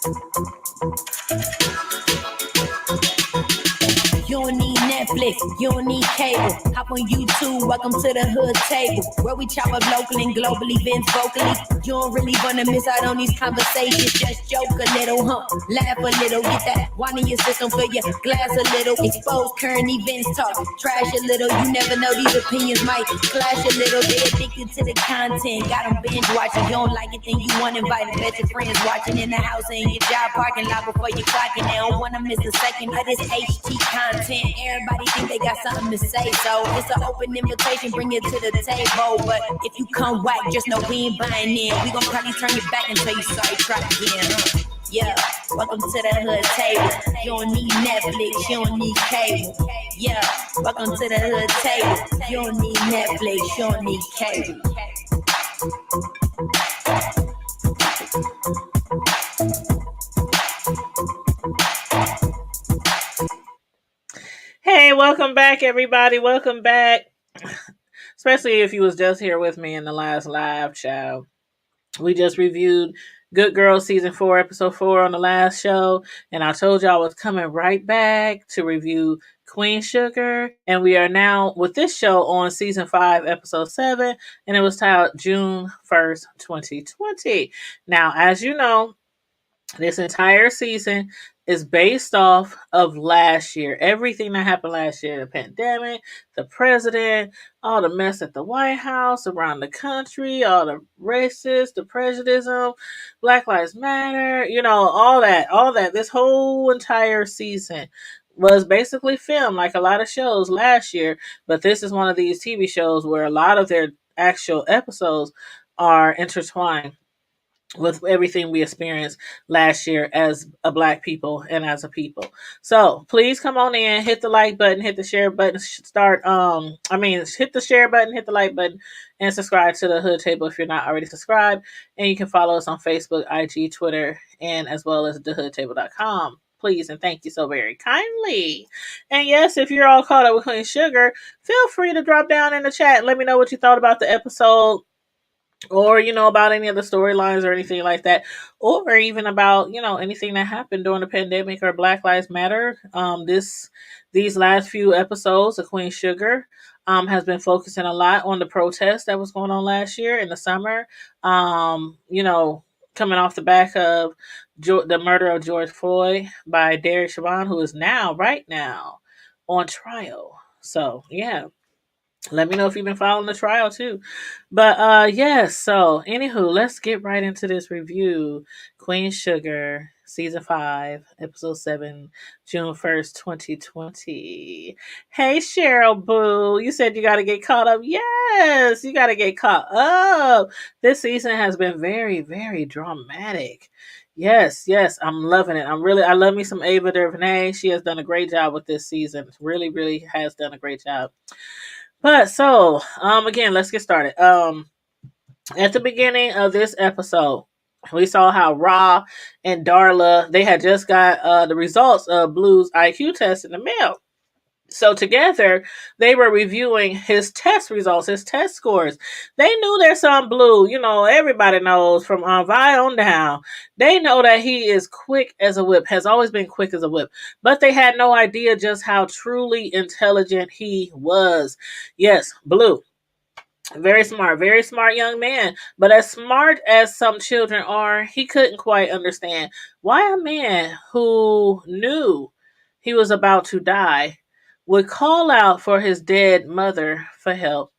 You don't need Netflix, you don't need cable. Hop on YouTube, welcome to the hood table, where we chop up local and global events vocally. You don't really wanna miss out on these conversations. Just joke a little, laugh a little, get that wine in your system, fill your glass a little. Expose current events, talk trash a little. You never know, these opinions might clash a little. They addicted to the content, got them binge watching. You don't like it, then you want to invite a bet your friends watching in the house and your job parking lot before you clocking. They don't wanna miss a second of this HT content. Everybody think they got something to say, so it's an open invitation, bring it to the table. But if you come whack, just know we ain't buying in. We gon' probably turn your back and tell you sorry, try again. Yeah, welcome to the hood table. You don't need Netflix, you don't need cable. Yeah, welcome to the hood table. You don't need Netflix, you don't need cable. Hey, welcome back, everybody. Welcome back. Especially if you was just here with me in the last live show. We just reviewed Good Girls Season 4, Episode 4 on the last show. And I told y'all I was coming right back to review Queen Sugar. And we are now with this show on Season 5, Episode 7. And it was titled June 1st, 2020. Now, as you know, this entire season is based off of last year. Everything that happened last year, the pandemic, the president, all the mess at the White House, around the country, all the racist, the prejudice, Black Lives Matter, all that. This whole entire season was basically filmed like a lot of shows last year, but this is one of these TV shows where a lot of their actual episodes are intertwined with everything we experienced last year as a Black people and as a people. So please come on in, hit the like button, hit the share button, hit the share button, hit the like button, and subscribe to the Hood Table if you're not already subscribed. And you can follow us on Facebook, IG, Twitter, and as well as thehoodtable.com. Please and thank you so very kindly. And yes, if you're all caught up with Queen Sugar, feel free to drop down in the chat and let me know what you thought about the episode, or about any of the storylines or anything like that, or even about anything that happened during the pandemic or Black Lives Matter. These last few episodes of Queen Sugar has been focusing a lot on the protest that was going on last year in the summer. Coming off the back of the murder of George Floyd by Derek Chauvin, who is right now on trial. So yeah. Let me know if you've been following the trial too. But yes, so anywho, let's get right into this review. Queen Sugar, Season 5, Episode 7, June 1st, 2020. Hey Cheryl Boo, you said you gotta get caught up. Yes, you gotta get caught up. This season has been very, very dramatic. Yes, I'm loving it. I love me some Ava DuVernay. She has done a great job with this season. Really, really has done a great job. But so, again, let's get started. At the beginning of this episode, we saw how Ra and Darla, they had just got the results of Blue's IQ test in the mail. So together, they were reviewing his test results, his test scores. They knew their son Blue, everybody knows from Vi on down. They know that he is quick as a whip, has always been quick as a whip. But they had no idea just how truly intelligent he was. Yes, Blue. Very smart young man. But as smart as some children are, he couldn't quite understand why a man who knew he was about to die would call out for his dead mother for help,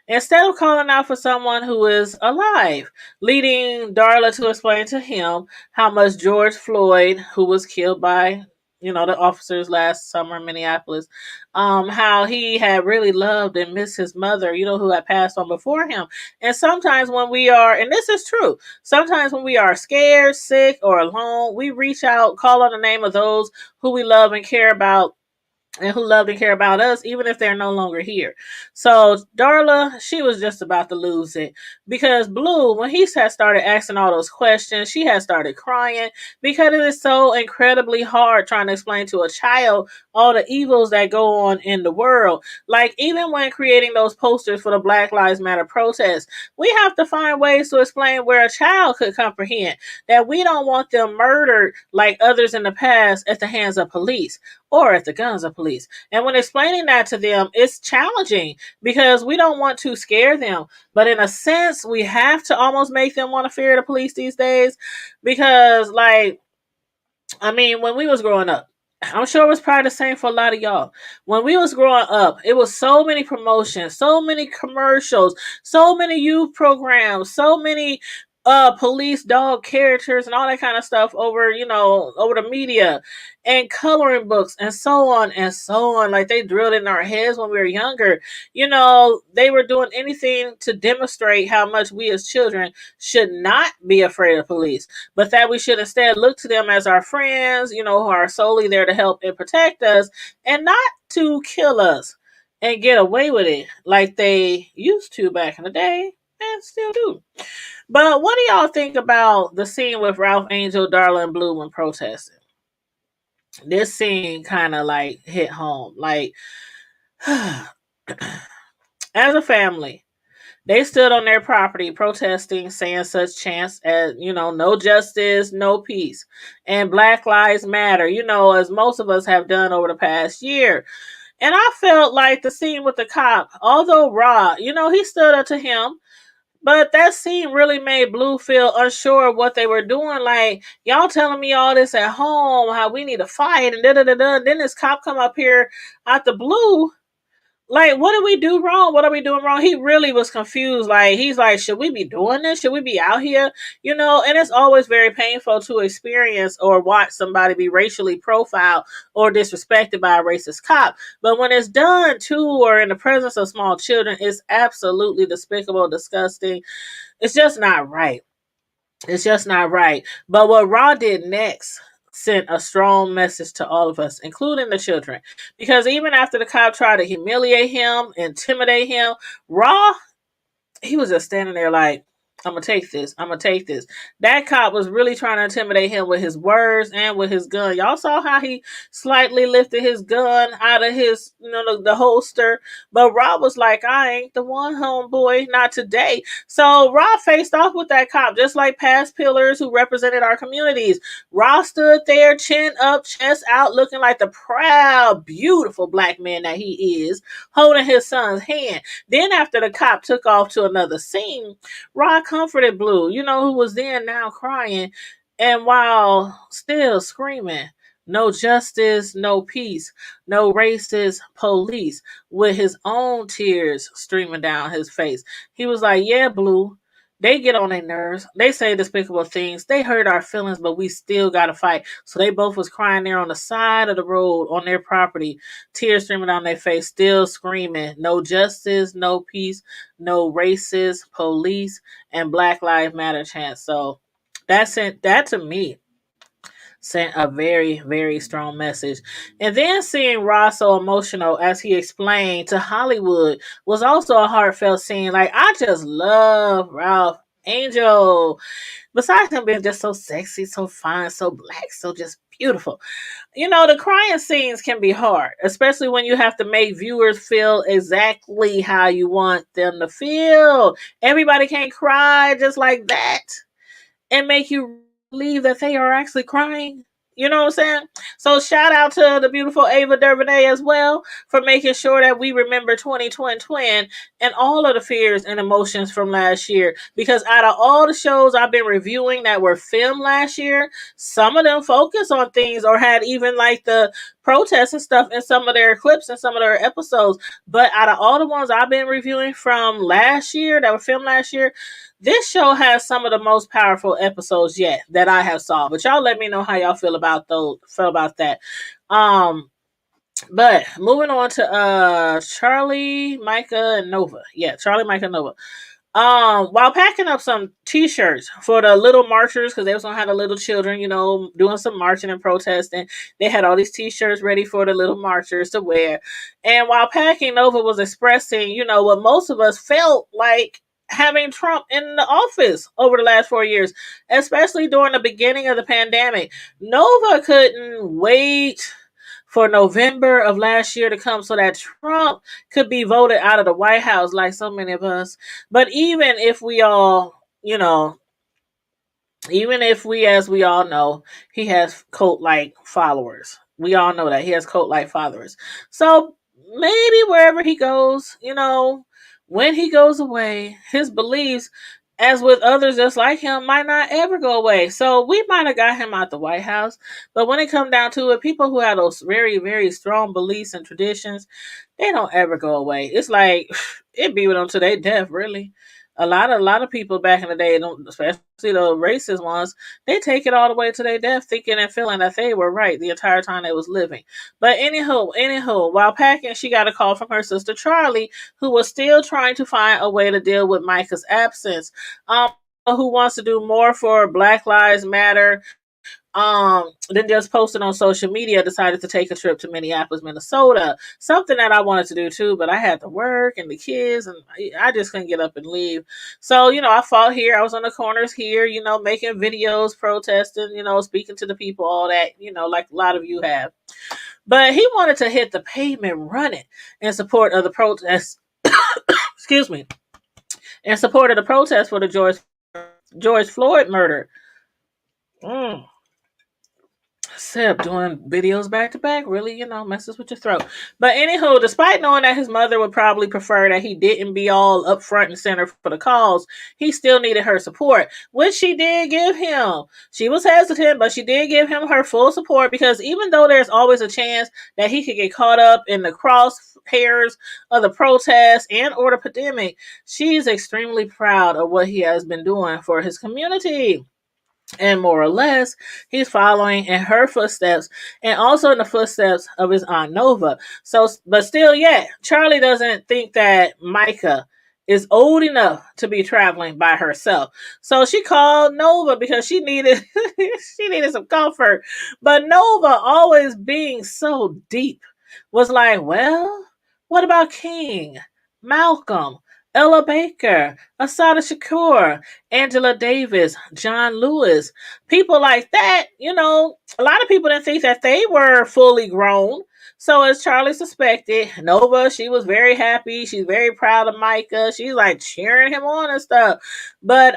instead of calling out for someone who is alive, leading Darla to explain to him how much George Floyd, who was killed by the officers last summer in Minneapolis, how he had really loved and missed his mother, who had passed on before him. And sometimes when we are, and this is true, sometimes when we are scared, sick, or alone, we reach out, call on the name of those who we love and care about, and who love and care about us, even if they're no longer here. So Darla, she was just about to lose it because Blue, when he had started asking all those questions, she had started crying because it is so incredibly hard trying to explain to a child all the evils that go on in the world. Like, even when creating those posters for the Black Lives Matter protests, we have to find ways to explain where a child could comprehend that we don't want them murdered like others in the past at the hands of police or at the guns of police. And when explaining that to them, it's challenging because we don't want to scare them. But in a sense, we have to almost make them want to fear the police these days because, like, I mean, when we was growing up, I'm sure it was probably the same for a lot of y'all. When we was growing up, it was so many promotions, so many commercials, so many youth programs, so many police dog characters and all that kind of stuff over, over the media and coloring books and so on and so on. Like, they drilled in our heads when we were younger. They were doing anything to demonstrate how much we as children should not be afraid of police, but that we should instead look to them as our friends, who are solely there to help and protect us and not to kill us and get away with it like they used to back in the day and still do. But what do y'all think about the scene with Ralph Angel, Darla, and Blue when protesting? This scene kind of like hit home. Like, as a family, they stood on their property protesting, saying such chants as, no justice, no peace, and Black Lives Matter, as most of us have done over the past year. And I felt like the scene with the cop, although Raw, he stood up to him, but that scene really made Blue feel unsure of what they were doing. Like, y'all telling me all this at home, how we need to fight, and da-da-da-da. Then this cop come up here out the blue. Like, what did we do wrong? What are we doing wrong? He really was confused. Like, he's like, should we be doing this? Should we be out here? And it's always very painful to experience or watch somebody be racially profiled or disrespected by a racist cop. But when it's done to or in the presence of small children, it's absolutely despicable, disgusting. It's just not right. It's just not right. But what Raw did next sent a strong message to all of us, including the children. Because even after the cop tried to humiliate him, intimidate him, Raw, he was just standing there like, I'm gonna take this. I'm gonna take this. That cop was really trying to intimidate him with his words and with his gun. Y'all saw how he slightly lifted his gun out of his, the holster. But Rob was like, I ain't the one, homeboy, not today. So Rob faced off with that cop, just like past pillars who represented our communities. Rob stood there, chin up, chest out, looking like the proud, beautiful black man that he is, holding his son's hand. Then after the cop took off to another scene, Rod comforted Blue, who was then now crying, and while still screaming, no justice, no peace, no racist police, with his own tears streaming down his face. He was like, yeah, Blue, they get on their nerves. They say despicable things. They hurt our feelings, but we still gotta fight. So they both was crying there on the side of the road on their property, tears streaming down their face, still screaming, no justice, no peace, no racist police, and Black Lives Matter chants. So that to me sent a very, very strong message. And then seeing Ross so emotional as he explained to Hollywood was also a heartfelt scene. Like, I just love Ralph Angel. Besides him being just so sexy, so fine, so black, so just beautiful. The crying scenes can be hard, especially when you have to make viewers feel exactly how you want them to feel. Everybody can't cry just like that and make you believe that they are actually crying. You know what I'm saying? So shout out to the beautiful Ava DuVernay as well for making sure that we remember 2020 and all of the fears and emotions from last year. Because out of all the shows I've been reviewing that were filmed last year, some of them focus on things or had even like the protests and stuff in some of their clips and some of their episodes. But out of all the ones I've been reviewing from last year that were filmed last year, this show has some of the most powerful episodes yet that I have saw. But y'all let me know how y'all feel about that. But moving on to Charlie, Micah, and Nova. Yeah, Charlie, Micah, Nova. While packing up some t-shirts for the little marchers, because they was gonna have the little children, doing some marching and protesting. They had all these t-shirts ready for the little marchers to wear. And while packing, Nova was expressing, what most of us felt like having Trump in the office over the last 4 years, especially during the beginning of the pandemic. Nova couldn't wait for November of last year to come so that Trump could be voted out of the White House like so many of us. But even if we all, even if as we all know, he has cult like followers. We all know that he has cult like followers. So maybe wherever he goes, when he goes away, his beliefs, as with others just like him, might not ever go away. So we might have got him out the White House. But when it comes down to it, people who have those very, very strong beliefs and traditions, they don't ever go away. It's like it be with them to their death, really. A lot of people back in the day, especially the racist ones, they take it all the way to their death, thinking and feeling that they were right the entire time they was living. But anywho, while packing, she got a call from her sister Charlie, who was still trying to find a way to deal with Micah's absence. Who wants to do more for Black Lives Matter, then just posted on social media, decided to take a trip to Minneapolis, Minnesota. Something that I wanted to do too, but I had to work and the kids, and I just couldn't get up and leave. So, I fought here. I was on the corners here, making videos, protesting, speaking to the people, all that, like a lot of you have. But he wanted to hit the pavement running in support of the protest. Excuse me. In support of the protest for the George Floyd murder. Sip doing videos back to back really, messes with your throat. But anywho, despite knowing that his mother would probably prefer that he didn't be all up front and center for the cause, he still needed her support, which she did give him. She was hesitant, but she did give him her full support, because even though there's always a chance that he could get caught up in the crosshairs of the protests and or the pandemic, she's extremely proud of what he has been doing for his community. And more or less, he's following in her footsteps, and also in the footsteps of his aunt Nova. So, but still, yet Charlie doesn't think that Micah is old enough to be traveling by herself. So she called Nova because she needed she needed some comfort. But Nova, always being so deep, was like, "Well, what about King, Malcolm, Ella Baker, Asada Shakur, Angela Davis, John Lewis, people like that." A lot of people didn't think that they were fully grown. So as Charlie suspected, Nova, she was very happy. She's very proud of Micah. She's like cheering him on and stuff. But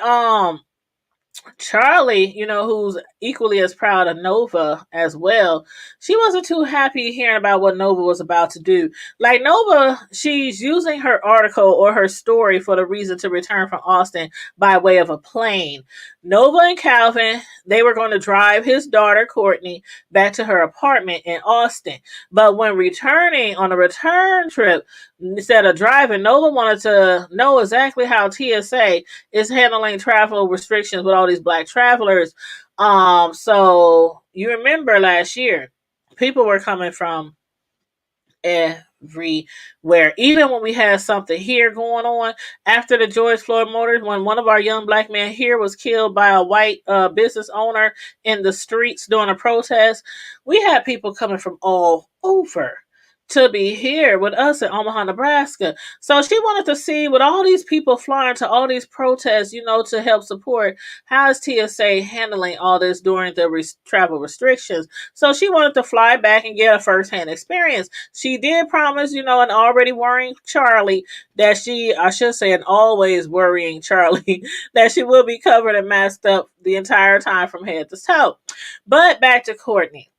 Charlie, who's equally as proud of Nova as well, she wasn't too happy hearing about what Nova was about to do. Like, Nova, she's using her article or her story for the reason to return from Austin by way of a plane. Nova and Calvin, they were going to drive his daughter, Courtney, back to her apartment in Austin. But when returning on a return trip, instead of driving, Nova wanted to know exactly how TSA is handling travel restrictions with all these black travelers. So you remember last year, people were coming from everywhere. Even when we had something here going on after the George Floyd murders, when one of our young black men here was killed by a white business owner in the streets during a protest, we had people coming from all over to be here with us in Omaha, Nebraska. So she wanted to see, with all these people flying to all these protests, to help support, how is TSA handling all this during the travel restrictions. So she wanted to fly back and get a firsthand experience. She did promise, an already worrying Charlie, that an always worrying Charlie, that she will be covered and masked up the entire time from head to toe. But back to Courtney.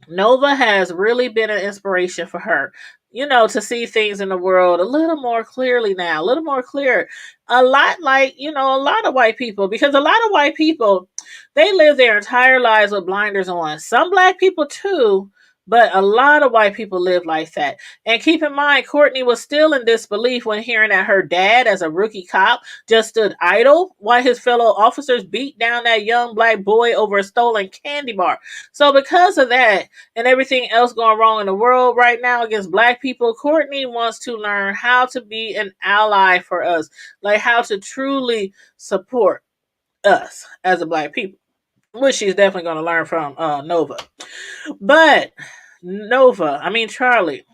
Nova has really been an inspiration for her, to see things in the world a little more clearly now, a little more clear. A lot like, a lot of white people, because a lot of white people, they live their entire lives with blinders on. Some black people too, But a lot of white people live like that. And keep in mind, Courtney was still in disbelief when hearing that her dad, as a rookie cop, just stood idle while his fellow officers beat down that young black boy over a stolen candy bar. So because of that and everything else going wrong in the world right now against black people, Courtney wants to learn how to be an ally for us, like how to truly support us as a black people, which she's definitely going to learn from Nova. But Charlie.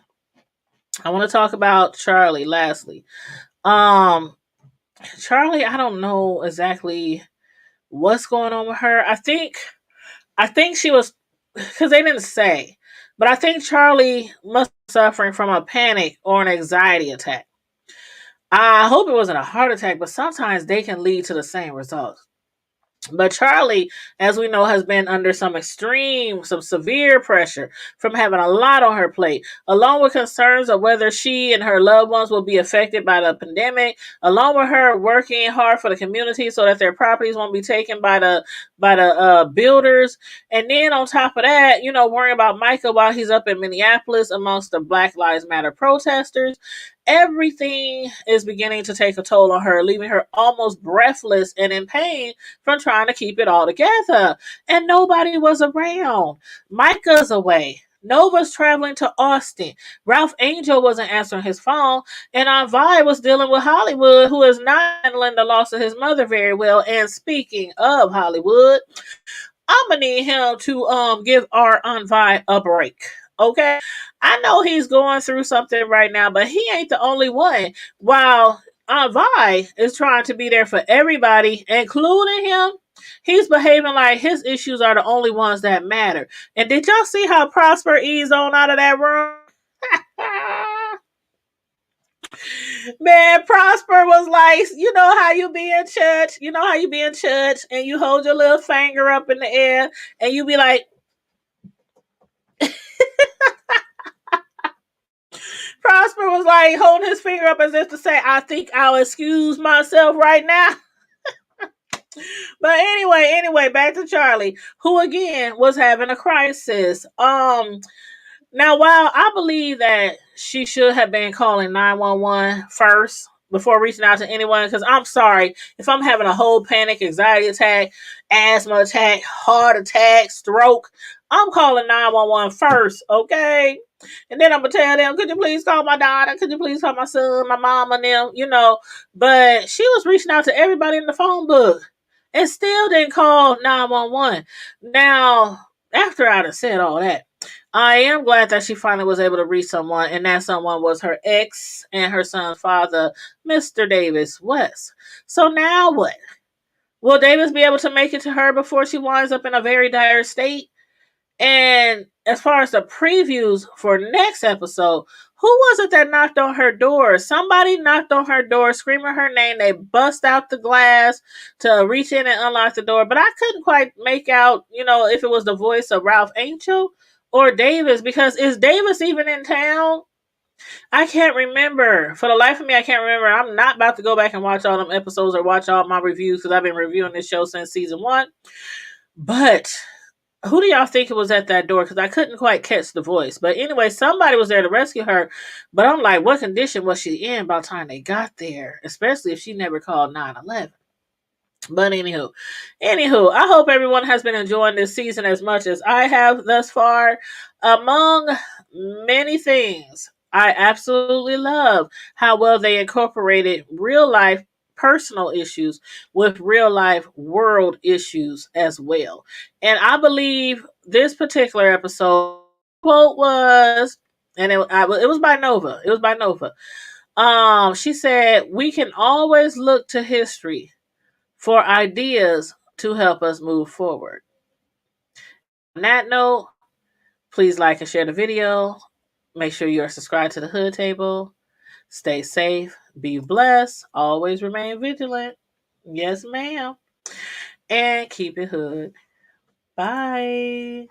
I want to talk about Charlie lastly. Um, Charlie, I don't know exactly what's going on with her. I think she was, because they didn't say, but I think Charlie must be suffering from a panic or an anxiety attack. I hope it wasn't a heart attack, but sometimes they can lead to the same results. But Charlie, as we know, has been under some severe pressure from having a lot on her plate, along with concerns of whether she and her loved ones will be affected by the pandemic, along with her working hard for the community so that their properties won't be taken by the builders. And then on top of that, worrying about Micah while he's up in Minneapolis amongst the Black Lives Matter protesters. Everything is beginning to take a toll on her, leaving her almost breathless and in pain from trying to keep it all together. And nobody was around. Micah's away. Nova's traveling to Austin. Ralph Angel wasn't answering his phone. And Aunt Vi was dealing with Hollywood, who is not handling the loss of his mother very well. And speaking of Hollywood, I'm going to need him to give our Aunt Vi a break. Okay? I know he's going through something right now, but he ain't the only one. While Aunt Vi is trying to be there for everybody, including him, he's behaving like his issues are the only ones that matter. And did y'all see how Prosper eased on out of that room? Man, Prosper was like, you know how you be in church, and you hold your little finger up in the air, and you be like, Prosper was like holding his finger up as if to say, I think I'll excuse myself right now. But anyway, back to Charlie, who again was having a crisis. Now, while I believe that she should have been calling 911 first before reaching out to anyone, because I'm sorry, if I'm having a whole panic, anxiety attack, asthma attack, heart attack, stroke, I'm calling 911 first, okay? And then I'm going to tell them, could you please call my daughter? Could you please call my son, my mom, and them, But she was reaching out to everybody in the phone book and still didn't call 911. Now, after I'd have said all that, I am glad that she finally was able to reach someone, and that someone was her ex and her son's father, Mr. Davis West. So now what? Will Davis be able to make it to her before she winds up in a very dire state? And as far as the previews for next episode, who was it that knocked on her door? Somebody knocked on her door, screaming her name. They bust out the glass to reach in and unlock the door. But I couldn't quite make out, if it was the voice of Ralph Angel or Davis, because is Davis even in town? I can't remember. For the life of me, I can't remember. I'm not about to go back and watch all them episodes or watch all my reviews, because I've been reviewing this show since season 1. But who do y'all think it was at that door? Because I couldn't quite catch the voice. But anyway, somebody was there to rescue her. But I'm like, what condition was she in by the time they got there? Especially if she never called 911. But anywho, I hope everyone has been enjoying this season as much as I have thus far. Among many things, I absolutely love how well they incorporated real life personal issues with real life world issues as well. And I believe this particular episode quote was, and it was by Nova. It was by Nova. She said, "We can always look to history for ideas to help us move forward." On that note, please like and share the video. Make sure you are subscribed to the Hood Table. Stay safe. Be blessed. Always remain vigilant. Yes, ma'am. And keep it hood. Bye.